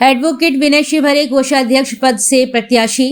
Advocate विनय शिवहरे कोषाध्यक्ष पद से प्रत्याशी।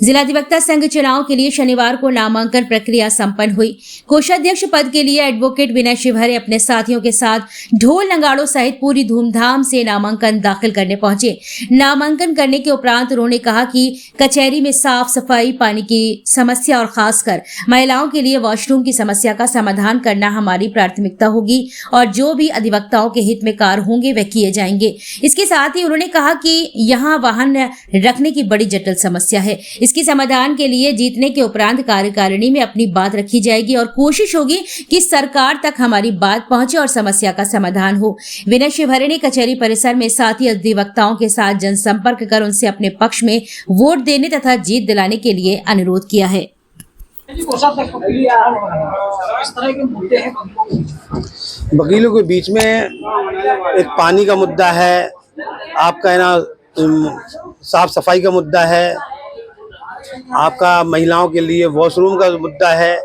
जिला अधिवक्ता संघ चुनाव के लिए शनिवार को नामांकन प्रक्रिया संपन्न हुई। कोषाध्यक्ष पद के लिए एडवोकेट विनय शिवहरे अपने साथियों के साथ ढोल नगाड़ों सहित पूरी धूमधाम से नामांकन दाखिल करने पहुंचे। नामांकन करने के उपरांत उन्होंने कहा कि कचहरी में साफ सफाई, पानी की समस्या और खासकर महिलाओं के लिए वॉशरूम की समस्या का समाधान करना हमारी प्राथमिकता होगी और जो भी अधिवक्ताओं के हित में कार्य होंगे वे किए जाएंगे। इसके साथ ही उन्होंने कहा कि यहाँ वाहन रखने की बड़ी जटिल समस्या है। इसके समाधान के लिए जीतने के उपरांत कार्यकारिणी में अपनी बात रखी जाएगी और कोशिश होगी कि सरकार तक हमारी बात पहुंचे और समस्या का समाधान हो। विनय शिवहरे ने कचहरी परिसर में साथी अधिवक्ताओं के साथ जनसंपर्क कर उनसे अपने पक्ष में वोट देने तथा जीत दिलाने के लिए अनुरोध किया है। वकीलों के बीच में एक पानी का मुद्दा है, आपका है ना साफ सफाई का मुद्दा है, आपका महिलाओं के लिए वॉशरूम का मुद्दा है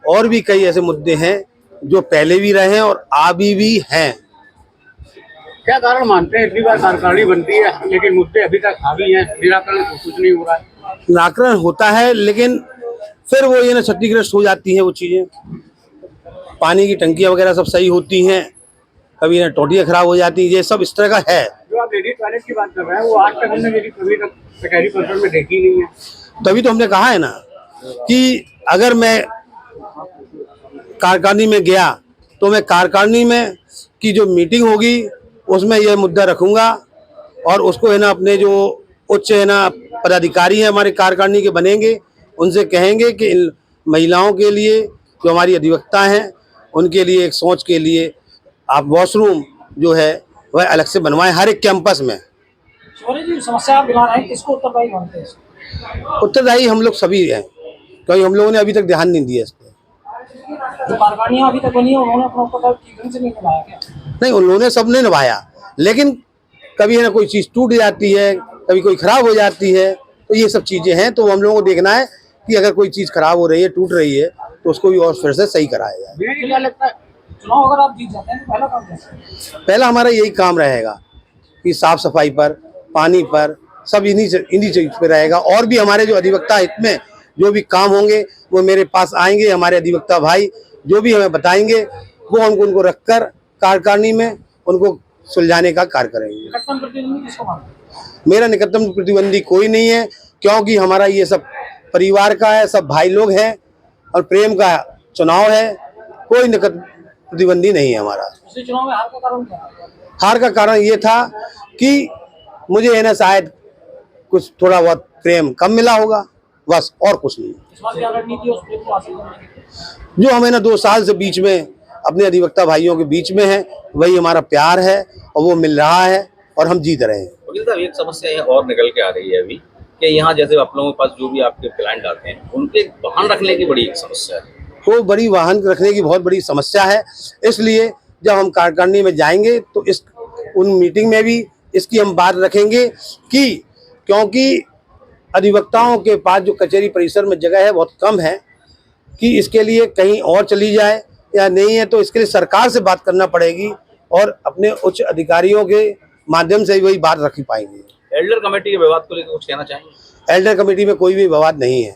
और भी कई ऐसे मुद्दे हैं जो पहले भी रहे हैं और अभी भी हैं। क्या कारण मानते हैं? इतनी बार कार्यकारिणी बनती है लेकिन मुद्दे अभी तक हावी हैं, निराकरण कुछ नहीं हो रहा है। निराकरण होता है लेकिन फिर वो ये ना क्षतिग्रस्त हो जाती हैं वो चीज़ें। पानी की टंकियाँ वगैरह सब सही होती हैं, कभी ना टोटियाँ खराब हो जाती हैं, ये सब इस तरह का है। जो आप लेडीज टॉयलेट की बात कर रहे हैं वो आज तक हमने मेरी कभी तक कचहरी परिसर में देखी नहीं है। तभी तो हमने कहा है ना कि अगर मैं कार्यकारिणी में गया तो मैं कार्यकारिणी में की जो मीटिंग होगी उसमें यह मुद्दा रखूंगा और उसको है ना अपने जो उच्च है ना पदाधिकारी हैं हमारे कार्यकारिणी के बनेंगे, उनसे कहेंगे कि इन महिलाओं के लिए जो हमारी अधिवक्ता हैं उनके लिए एक सोच के लिए आप वॉशरूम जो है वह अलग से बनवाएं हर एक कैंपस में। समस्या आप गिना रहे हैं, किसको उत्तरदायी मानते हैं? उत्तरदायी हम लोग सभी हैं क्योंकि हम लोगों ने अभी तक ध्यान नहीं दिया इस पर। जो कार्यकारिणियां अभी तक बनी है उन्होंने अपना उत्तरदायित्व ठीक ढंग से नहीं निभाया क्या? नहीं, उन्होंने सब नहीं निभाया, लेकिन कभी है ना कोई चीज़ टूट जाती है, कभी कोई खराब हो जाती है, तो ये सब चीज़ें हैं। तो हम लोगों को देखना है कि अगर कोई चीज़ खराब हो रही है, टूट रही है, तो उसको भी और फिर से सही कराया जाए। क्या लगता है चुनाव अगर आप जीत जाते हैं तो पहला काम क्या है? पहला हमारा यही काम रहेगा कि साफ सफाई पर, पानी पर, सब इन्हीं चीज पे रहेगा। और भी हमारे जो अधिवक्ता हित में जो भी काम होंगे वो मेरे पास आएंगे, हमारे अधिवक्ता भाई जो भी हमें बताएंगे वो हम उनको रखकर कार्यकारिणी में उनको सुलझाने का कार्य करेंगे। निकटतम प्रतिद्वंदी किसको मानते हैं? मेरा निकटतम प्रतिद्वंदी कोई नहीं है क्योंकि हमारा ये सब परिवार का है, सब भाई लोग हैं और प्रेम का चुनाव है। कोई निकट प्रतिद्वंदी नहीं है हमारा। पिछले चुनाव में हार का कारण क्या है? हार का कारण ये था कि मुझे है ना शायद कुछ थोड़ा बहुत प्रेम कम मिला होगा, बस और कुछ नहीं। इस बार क्या रणनीति है उस प्रेम को हासिल करने की? जो हमें ना 2 साल से बीच में अपने अधिवक्ता भाइयों के बीच में है वही हमारा प्यार है और वो मिल रहा है और हम जीत रहे हैं। वकील साहब, एक समस्या है और निकल के आ रही है अभी कि यहाँ जैसे आप लोगों के पास जो भी आपके क्लाइंट आते हैं उनके वाहन रखने की बड़ी एक समस्या है। तो बड़ी वाहन रखने की बहुत बड़ी समस्या है, इसलिए जब हम कार्यकारिणी में जाएंगे तो उन मीटिंग में भी इसकी हम बात रखेंगे कि क्योंकि अधिवक्ताओं के पास जो कचहरी परिसर में जगह है बहुत कम है कि इसके लिए कहीं और चली जाए या नहीं है, तो इसके लिए सरकार से बात करना पड़ेगी और अपने उच्च अधिकारियों के माध्यम से वही बात रख पाएंगे। एल्डर कमेटी के विवाद को लेकर कुछ कहना चाहेंगे? एल्डर कमेटी में कोई भी विवाद नहीं है।